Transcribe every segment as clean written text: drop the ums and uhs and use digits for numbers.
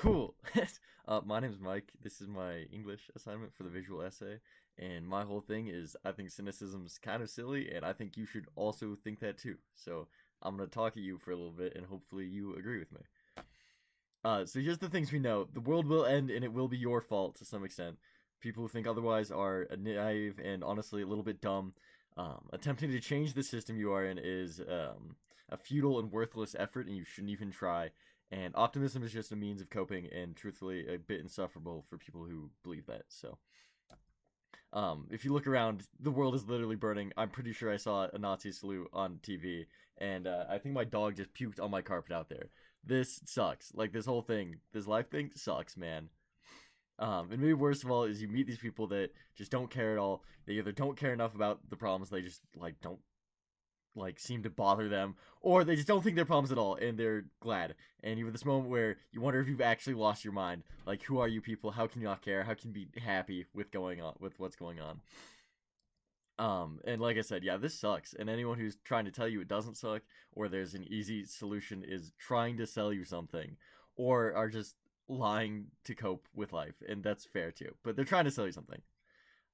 Cool. My name's Mike. This is my English assignment for the visual essay, and my whole thing is I think cynicism's kind of silly, and I think you should also think that too. So I'm gonna talk at you for a little bit, and hopefully you agree with me. So here's the things we know: the world will end, and it will be your fault to some extent. People who think otherwise are naive and honestly a little bit dumb. Attempting to change the system you are in is a futile and worthless effort, and you shouldn't even try. And optimism is just a means of coping, and truthfully, a bit insufferable for people who believe that. So, if you look around, the world is literally burning. I'm pretty sure I saw a Nazi salute on TV, and I think my dog just puked on my carpet out there. This sucks. Like, this whole thing, this life thing sucks, man. And maybe worst of all is you meet these people that just don't care at all. They either don't care enough about the problems, they just like don't like seem to bother them, or they just don't think they're problems at all, and they're glad. And you have this moment where you wonder if you've actually lost your mind. Like, who are you people? How can you not care? How can you be happy with what's going on? And like I said, yeah, this sucks. And anyone who's trying to tell you it doesn't suck, or there's an easy solution, is trying to sell you something, or are just lying to cope with life, and that's fair too. But they're trying to sell you something.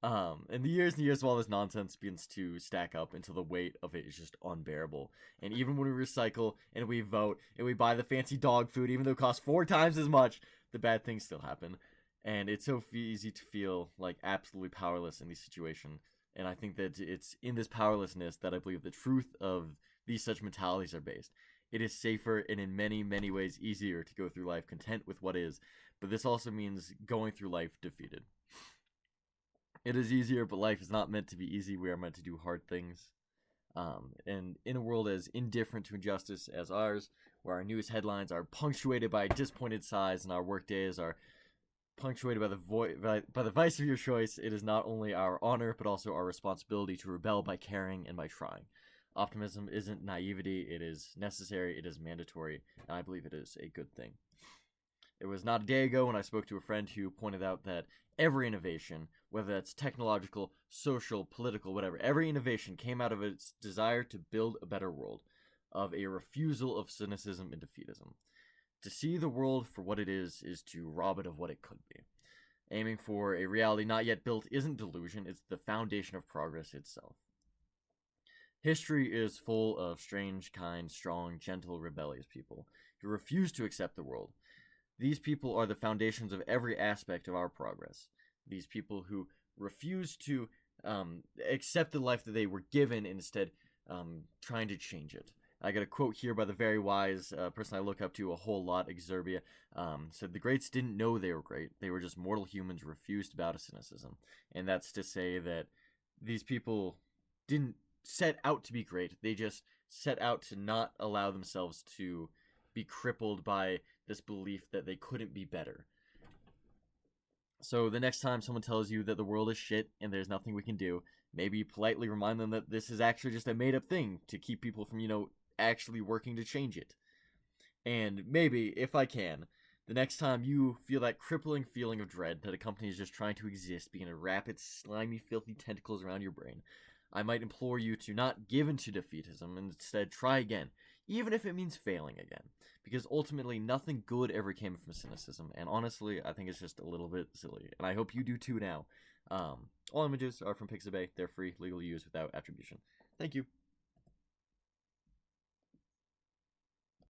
And the years and years of all this nonsense begins to stack up until the weight of it is just unbearable. And even when we recycle and we vote and we buy the fancy dog food, even though it costs 4 times as much, the bad things still happen. And it's so easy to feel like absolutely powerless in these situations. And I think that it's in this powerlessness that I believe the truth of these such mentalities are based. It is safer and in many, many ways easier to go through life content with what is, but this also means going through life defeated. It is easier, but life is not meant to be easy. We are meant to do hard things. And in a world as indifferent to injustice as ours, where our news headlines are punctuated by disappointed sighs and our work days are punctuated by the vice of your choice, it is not only our honor, but also our responsibility to rebel by caring and by trying. Optimism isn't naivety, it is necessary, it is mandatory, and I believe it is a good thing. It was not a day ago when I spoke to a friend who pointed out that every innovation, whether that's technological, social, political, whatever, every innovation came out of its desire to build a better world, of a refusal of cynicism and defeatism. To see the world for what it is to rob it of what it could be. Aiming for a reality not yet built isn't delusion, it's the foundation of progress itself. History is full of strange, kind, strong, gentle, rebellious people who refuse to accept the world. These people are the foundations of every aspect of our progress. These people who refuse to accept the life that they were given, and instead trying to change it. I got a quote here by the very wise person I look up to a whole lot, Exerbia, said, "The greats didn't know they were great. They were just mortal humans refused to bow to cynicism." And that's to say that these people didn't set out to be great. They just set out to not allow themselves to be crippled by this belief that they couldn't be better. So the next time someone tells you that the world is shit and there's nothing we can do, maybe politely remind them that this is actually just a made-up thing to keep people from, actually working to change it. And maybe, if I can, the next time you feel that crippling feeling of dread that a company is just trying to exist, begin to wrap its slimy, filthy tentacles around your brain, I might implore you to not give in to defeatism and instead try again, even if it means failing again. Because ultimately, nothing good ever came from cynicism, and honestly, I think it's just a little bit silly. And I hope you do too now. All images are from Pixabay. They're free, legal use without attribution. Thank you.